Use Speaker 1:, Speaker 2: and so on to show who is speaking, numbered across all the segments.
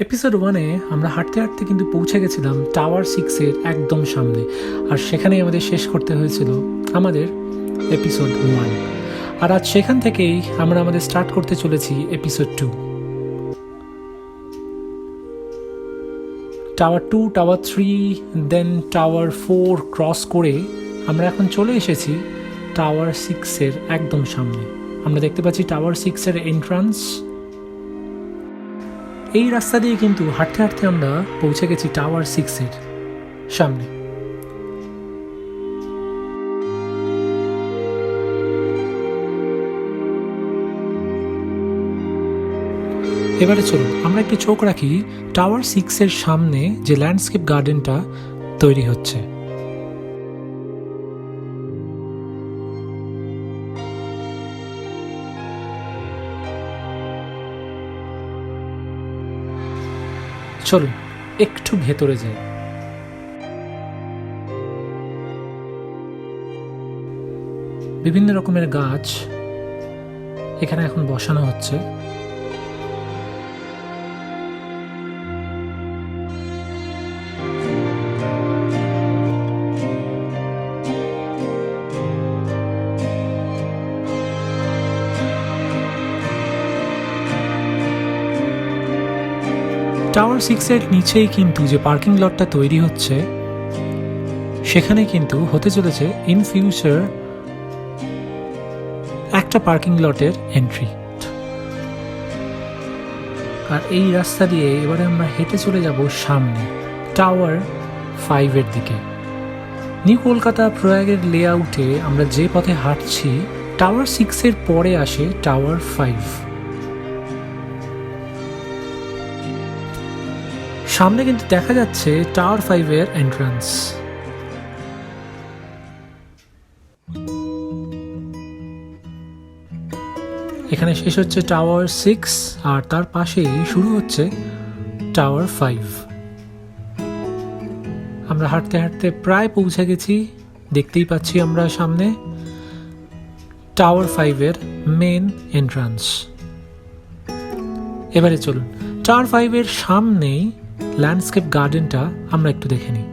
Speaker 1: Episode 1-এ আমরা হাঁটতে হাঁটতে কিন্তু পৌঁছে গেছিলাম টাওয়ার 6-এর একদম সামনে, আর সেখানেই আমাদের শেষ করতে হয়েছিল আমাদের এপিসোড 1। আর আজ সেখান থেকেই আমরা আমাদের স্টার্ট করতে চলেছি এপিসোড 2। টাওয়ার 2, টাওয়ার 3, দেন টাওয়ার 4 ক্রস করে আমরা এখন চলে এসেছি টাওয়ার 6-এর একদম সামনে। আমরা দেখতে পাচ্ছি টাওয়ার 6-এর এন্ট্রান্স। এই রাস্তা দিয়ে কিন্তু হাঁটতে হাঁটতে আমরা পৌঁছে গেছি টাওয়ার 6-এর সামনে। এবারে চলুন আমরা একটু চোখ রাখি টাওয়ার 6-এর সামনে যে ল্যান্ডস্কেপ গার্ডেনটা তৈরি হচ্ছে। চলুন একটু ভেতরে যাই। বিভিন্ন রকমের গাছ এখানে এখন বসানো হচ্ছে। টাওয়ার 6-এর নিচেই কিন্তু যে পার্কিং লটটা তৈরি হচ্ছে সেখানে কিন্তু হতে চলেছে ইন ফিউচার একটা পার্কিং লটের এন্ট্রি। আর এই রাস্তা দিয়ে এবারে আমরা হেঁটে চলে যাব সামনে টাওয়ার 5-এর দিকে। নিউ কলকাতা প্রয়াগের লেআউটে আমরা যে পথে হাঁটছি টাওয়ার 6-এর পরে আসে টাওয়ার 5। সামনে কিন্তু দেখা যাচ্ছে টাওয়ার 5-এর এন্ট্রান্স। এখানে শেষ হচ্ছে টাওয়ার 6 আর তার পাশেই শুরু হচ্ছে টাওয়ার 5। আমরা হাঁটতে হাঁটতে প্রায় পৌঁছে গেছি। দেখতেই পাচ্ছি আমরা সামনে টাওয়ার 5-এর মেন এন্ট্রান্স। এবারে চলুন টাওয়ার 5-এর সামনেই ল্যান্ডস্কেপ গার্ডেনটা আমরা একটু দেখে নিই।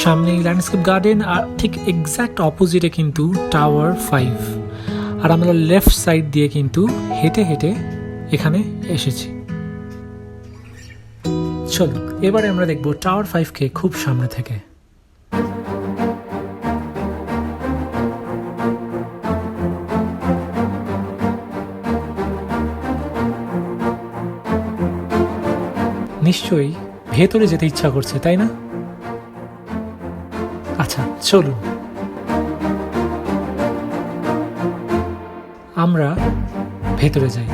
Speaker 1: সামনে ল্যান্ডস্কেপ গার্ডেন আর ঠিক এক্স্যাক্ট অপোজিটে কিন্তু টাওয়ার 5। আর আমরা লেফট সাইড দিয়ে কিন্তু হেঁটে হেঁটে এখানে এসেছি। চলো এবারে আমরা দেখব টাওয়ার 5-কে খুব সামনে থেকে। নিশ্চয়ই ভেতরে যেতে ইচ্ছা করছে, তাই না? আচ্ছা চলুন আমরা ভেতরে যাই।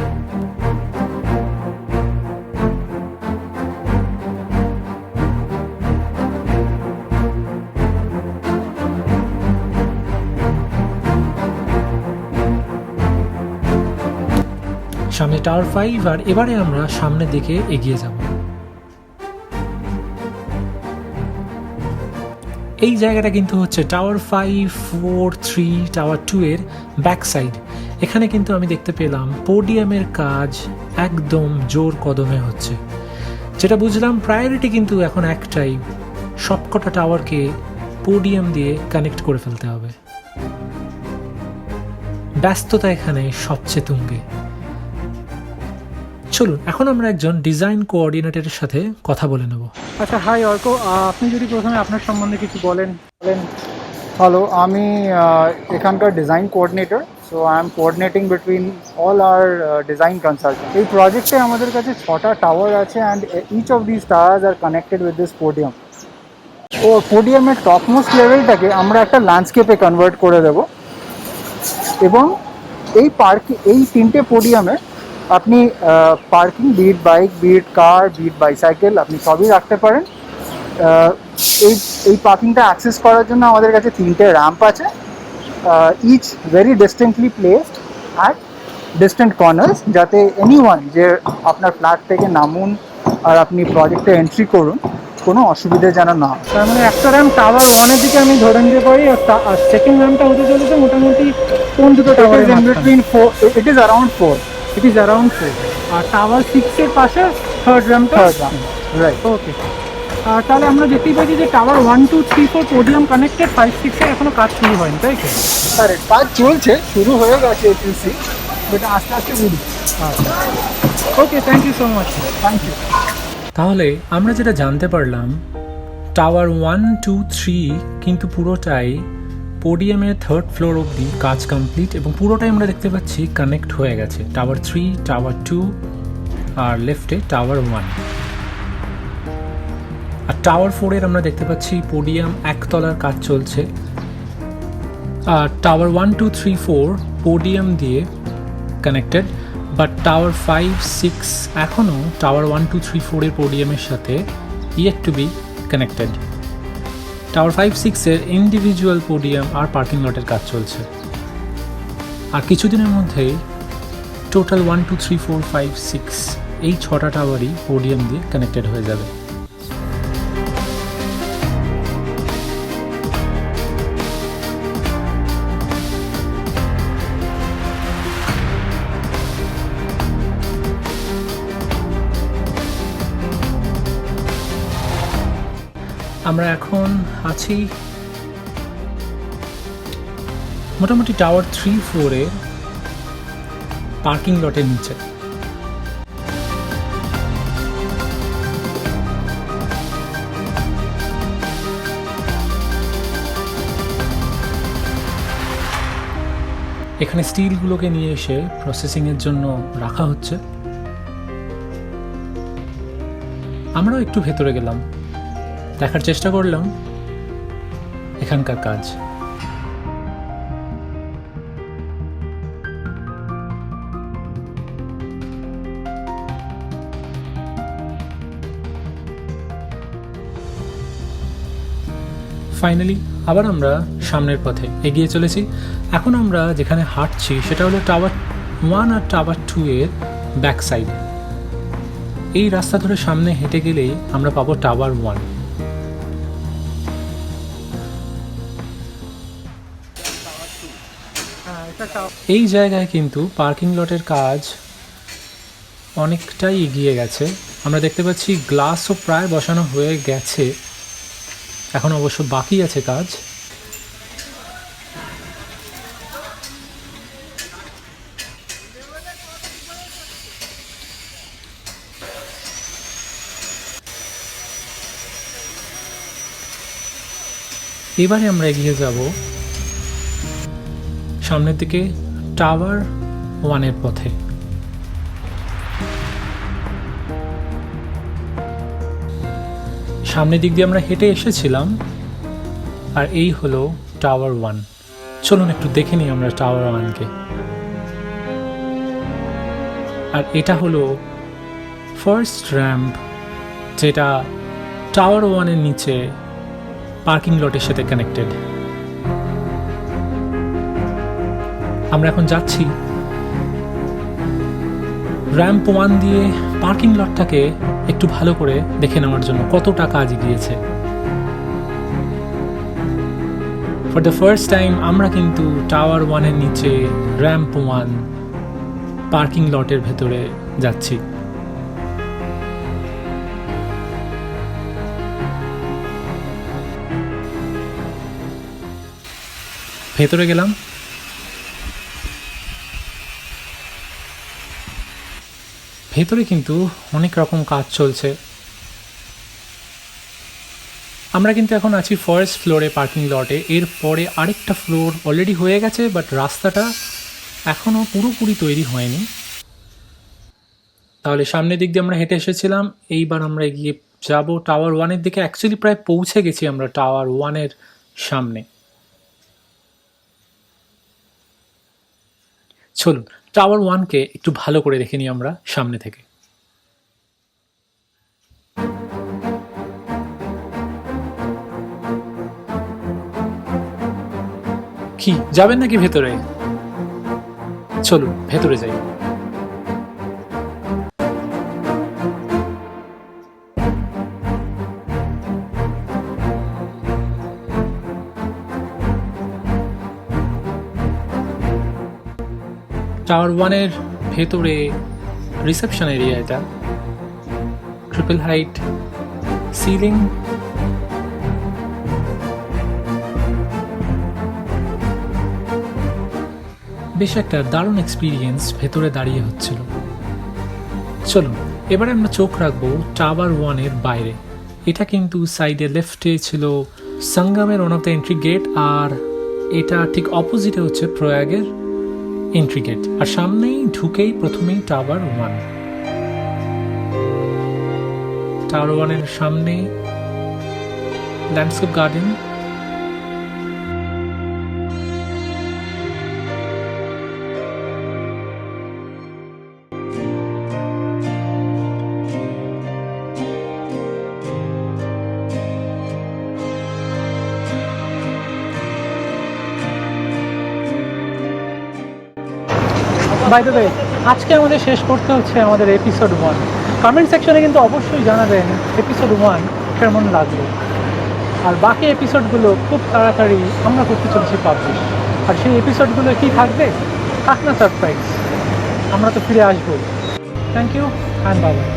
Speaker 1: সামনে টাওয়ার 5 আর এবারে আমরা সামনের দিকে এগিয়ে যাব। এই জায়গাটা কিন্তু হচ্ছে টাওয়ার 5, 4, 3, টাওয়ার 2-এর ব্যাক সাইড। এখানে কিন্তু আমি দেখতে পেলাম পোডিয়ামের কাজ একদম জোর কদমে হচ্ছে। যেটা বুঝলাম প্রায়োরিটি কিন্তু এখন একটাই, সবকটা টাওয়ারকে পোডিয়াম দিয়ে কানেক্ট করে ফেলতে হবে। ব্যস্ততা এখানে সবচেয়ে তুঙ্গে। চলুন এখন আমরা একজন ডিজাইন কোঅর্ডিনেটরের সাথে কথা বলে নেব।
Speaker 2: আচ্ছা, হাই অর্ক, আপনি যদি প্রথমে আপনার সম্বন্ধে কিছু বলেন। হ্যালো, আমি এখানকার design coordinator. So I am coordinating between all our design consultant. এই প্রজেক্টে আমাদের কাছে 6টা টাওয়ার আছে and each of this towers are connected with this podium. ও পোডিয়ামের টপমোস্ট লেভেলটাকে আমরা একটা ল্যান্ডস্কেপে কনভার্ট করে দেব এবং এই পার্কে এই 3টে পোডিয়ামে আপনি পার্কিং, বিট বাইক, বিট কার, বিট বাইসাইকেল, আপনি সবই রাখতে পারেন। আহ, এই এই পার্কিংটা অ্যাক্সেস করার জন্য আমাদের কাছে 3টে র্যাম্প আছে, each very distinctly placed at distant corners, যাতে এনিওয়ান যে আপনার ফ্ল্যাট থেকে নামুন আর আপনি প্রজেক্টে এন্ট্রি করুন, কোনো অসুবিধা যেন না হয়।
Speaker 3: তার মানে একটা র্যাম টাওয়ার ওয়ানের দিকে আমি ধরে নিতে পারি, আর সেকেন্ড র্যামটা হতে চলেছে মোটামুটি কোন দুটো
Speaker 2: It
Speaker 3: টাওয়ারের
Speaker 2: is in
Speaker 3: মাঝখানে?
Speaker 2: between four, it is around 4,
Speaker 3: it is around 4, আর টাওয়ার 6-এর পাশে থার্ড র্যামটা।
Speaker 2: third round, right.
Speaker 3: ওকে, তাহলে আমরা দেখতেই পাচ্ছি যে টাওয়ার 1, 2, 3, 4 পোডিয়াম কানেক্টেড, 5, 6-এর এখনো কাজ শুরু হয়নি, তাই তো?
Speaker 2: Correct, কাজ চলছে, শুরু হয়ে গেছে এপিসি, বাট আস্তে আস্তে উঠবে।
Speaker 3: Okay, thank you so much.
Speaker 2: Thank you.
Speaker 1: তাহলে আমরা যেটা জানতে পারলাম, টাওয়ার 1, 2, 3 কিন্তু পুরোটাই পোডিয়ামের থার্ড ফ্লোর অবধি কাজ কমপ্লিট, এবং পুরোটাই আমরা দেখতে পাচ্ছি কানেক্ট হয়ে গেছে। টাওয়ার 3, টাওয়ার 2 আর লেফটে টাওয়ার 1। আর টাওয়ার 4-এর আমরা দেখতে পাচ্ছি পোডিয়াম একতলার কাজ চলছে। আর টাওয়ার 1, 2, 3, 4 পোডিয়াম দিয়ে কানেক্টেড, বাট টাওয়ার 5, 6 এখনও টাওয়ার 1, 2, 3, 4-এর পোডিয়ামের সাথে yet to be connected. Tower 5, 6-এর ইন্ডিভিজুয়াল পোডিয়াম আর পার্কিং লটের কাজ চলছে। আর কিছুদিনের মধ্যেই টোটাল 1, 2, 3, 4, 5, 6 এই 6টা টাওয়ারই পোডিয়াম দিয়ে কানেক্টেড হয়ে যাবে। আমরা এখন আছি মোটামুটি টাওয়ার 3, 4-এর পার্কিং লটের নিচে। এখানে স্টিলগুলোকে নিয়ে এসে প্রসেসিংয়ের জন্য রাখা হচ্ছে। আমরাও একটু ভেতরে গেলাম, দেখার চেষ্টা করলাম এখানকার কাজ। ফাইনালি আবার আমরা সামনের পথে এগিয়ে চলেছি। এখন আমরা যেখানে হাঁটছি সেটা হলো tower 1 R tower 2-এর back side. এই রাস্তা ধরে সামনে হেঁটে গেলেই আমরা পাবো টাওয়ার 1। এই জায়গায় কিন্তু পার্কিং লটের কাজ অনেকটাই এগিয়ে গেছে। আমরা দেখতে পাচ্ছি গ্লাসও প্রায় বসানো হয়ে গেছে, এখন অবশ্য বাকি আছে কাজ। এবারে আমরা এগিয়ে যাব সামনের দিকে টাওয়ার 1-এর পথে। সামনের দিক দিয়ে আমরা হেঁটে এসেছিলাম, আর এই হলো টাওয়ার 1। চলুন একটু দেখে নিই আমরা টাওয়ার 1-কে। আর এটা হলো ফার্স্ট র্যাম্প, যেটা টাওয়ার 1-এর নিচে পার্কিং লটের সাথে কানেক্টেড। আমরা এখন যাচ্ছি র্যাম্প 1 দিয়ে পার্কিং লটটাকে একটু ভালো করে দেখে নেওয়ার জন্য কতটা কাজ গিয়েছে। ফর দ্য ফার্স্ট টাইম আমরা কিন্তু টাওয়ার 1-এর নিচে র্যাম্প 1 পার্কিং লটের ভেতরে যাচ্ছি। ভেতরে গেলাম, ভেতরে কিন্তু অনেক রকম কাজ চলছে। আমরা কিন্তু এখন আছি ফার্স্ট ফ্লোরে পার্কিং লটে। এরপরে আরেকটা ফ্লোর অলরেডি হয়ে গেছে, বাট রাস্তাটা এখনও পুরোপুরি তৈরি হয়নি। তাহলে সামনের দিক দিয়ে আমরা হেঁটে এসেছিলাম, এইবার আমরা এগিয়ে যাব টাওয়ার 1-এর দিকে। অ্যাকচুয়ালি প্রায় পৌঁছে গেছি আমরা টাওয়ার 1-এর সামনে। চলুন টাওয়ার 1কে একটু ভালো করে দেখে নিই আমরা সামনে থেকে। কি যাবেন নাকি ভেতরে? চলুন ভেতরে যাই। টাওয়ার 1-এর ভেতরে রিসেপশন এরিয়া, এটা ট্রিপল হাইট সিলিং, বেশ একটা দারুণ এক্সপিরিয়েন্স ভেতরে দাঁড়িয়ে হচ্ছিল। চলুন এবারে আমরা চোখ রাখবো টাওয়ার 1-এর বাইরে। এটা কিন্তু সাইডে লেফটে ছিল সঙ্গমের one of the entry gate, আর এটা ঠিক অপোজিটে হচ্ছে প্রয়াগের এন্ট্রি গেট, আর সামনেই ঢুকেই প্রথমেই টাওয়ার 1। টাওয়ার 1-এর সামনে landscape garden,
Speaker 3: by the way, আজকে আমাদের শেষ করতে হচ্ছে আমাদের এপিসোড 1। কমেন্ট সেকশনে কিন্তু অবশ্যই জানাবেন এপিসোড 1 কেমন লাগলো, আর বাকি এপিসোডগুলো খুব তাড়াতাড়ি আমরা করতে চলেছি পাবলিশ। আর সেই এপিসোডগুলো কি থাকবে, থাক না সারপ্রাইজ, আমরা তো ফিরে আসবো। Thank you and bye by.